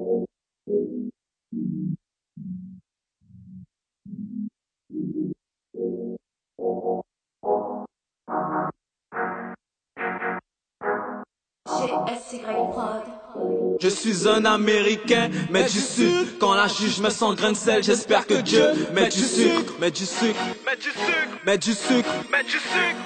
GSY Prod. Je suis un Américain, mais du sucre. Quand la juge me sent grain de sel, j'espère que Dieu met du sucre, met du sucre, met du sucre, met du sucre, met du sucre,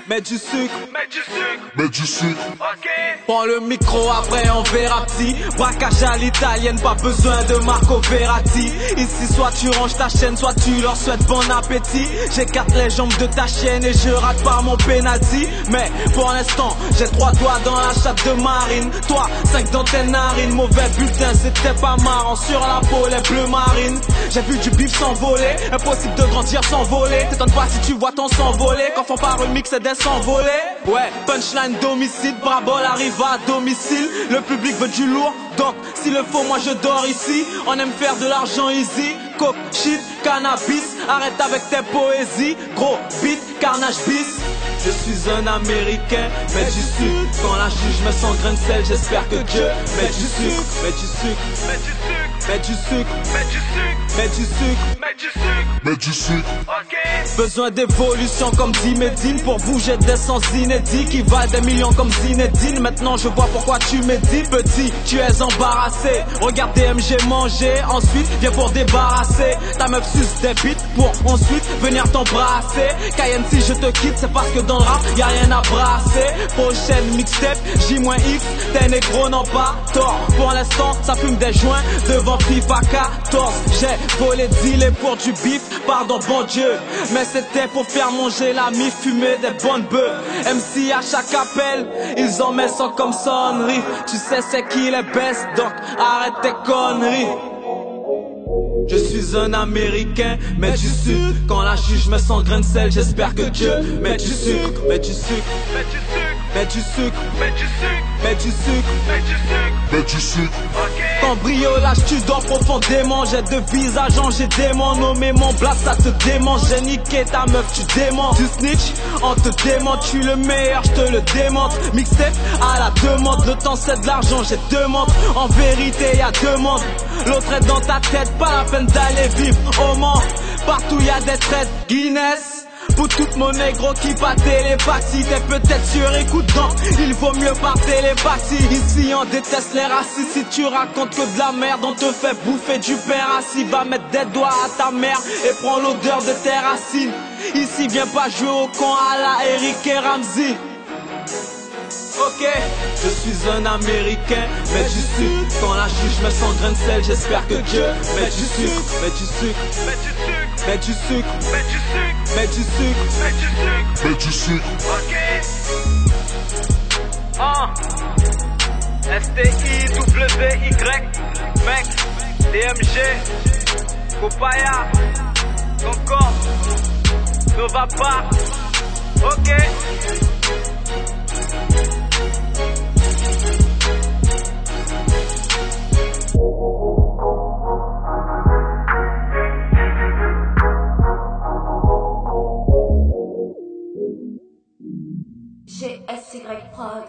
met du sucre, met du sucre, met du sucre. Ok. Prends le micro, après on verra petit. Braquage à l'italienne, pas besoin de Marco Verratti. Ici, soit tu ranges ta chaîne, soit tu leur souhaites bon appétit. J'écarte les jambes de ta chienne et je rate pas mon penalty. Mais pour l'instant, j'ai 3 doigts dans la chatte de Marine. Toi, 5 dans tes narines. Mauvais bulletin, c'était pas marrant. Sur la peau, les bleus marines. J'ai vu du bif s'envoler. Impossible de grandir sans voler. T'étonnes pas si tu vois ton s'envoler. Quand font pas remix, c'est des s'envoler. Ouais, punchline domicile. Brabol arrive à domicile. Le public veut du lourd. Donc, s'il le faut, moi je dors ici. On aime faire de l'argent easy. Coke, shit, cannabis. Arrête avec tes poésies. Gros beat, carnage bis. Je suis un Américain, mais du sucre. Quand la juge me sent grain de sel, j'espère que Dieu met du sucre, met du sucre, met du sucre, met du sucre, met du sucre, met du sucre, met du sucre, met du sucre. Ok. Besoin d'évolution comme dit Medine pour bouger des sens inédits qui valent des millions comme Zinedine. Maintenant je vois pourquoi tu médis, petit. Tu es embarrassé. Regarde DMG manger, ensuite viens pour débarrasser. Ta meuf suce des bites pour ensuite venir t'embrasser. Cayenne, si je te quitte, c'est parce que dans le rap, y'a rien à brasser. Prochaine mixtape, J-X, tes négros n'ont pas tort. Pour l'instant, ça fume des joints devant FIFA 14. J'ai volé dealer pour du bif, pardon bon Dieu. Mais c'était pour faire manger l'ami, fumer des bonnes bœufs. MC à chaque appel, ils en mettent ça comme sonnerie. Tu sais c'est qui les best, donc arrête tes conneries. Je suis un Américain, mais du sucre. Quand la juge me sent grain de sel, j'espère que Dieu met du sucre, met du sucre, met du sucre, met du sucre, met du sucre, met du sucre, met du sucre, met du sucre. Cambriolage, tu dors profondément. J'ai 2 visages, j'ai démon. Nommé mon blast, ça te démange. J'ai niqué ta meuf, tu démentes. Tu snitch, on te démente. Tu le meilleur, je te le démonte. Mixtape à la demande. Le temps c'est de l'argent, j'ai 2 montres. En vérité, y'a 2 montres. L'autre est dans ta tête, pas la peine d'aller vivre au Mans. Partout y'a des traites Guinness. Pour toute mon négro qui pas télépathie. T'es peut-être sur écoute, donc il vaut mieux par télépathie. Ici on déteste les racistes. Si tu racontes que de la merde, on te fait bouffer du pain assis. Va mettre des doigts à ta mère et prends l'odeur de tes racines. Ici viens pas jouer au con à la Eric et Ramsey. Ok, je suis un Américain, mais du sucre. Quand la juge me sent grain de sel, j'espère que Dieu met du sucre, met du sucre, met du sucre, met du sucre, met du sucre, met du sucre, met du sucre, met du sucre. Ok. STIWY, mec, DMG, Copaya, Concorde, Nova Park. Ok. GSY Prod.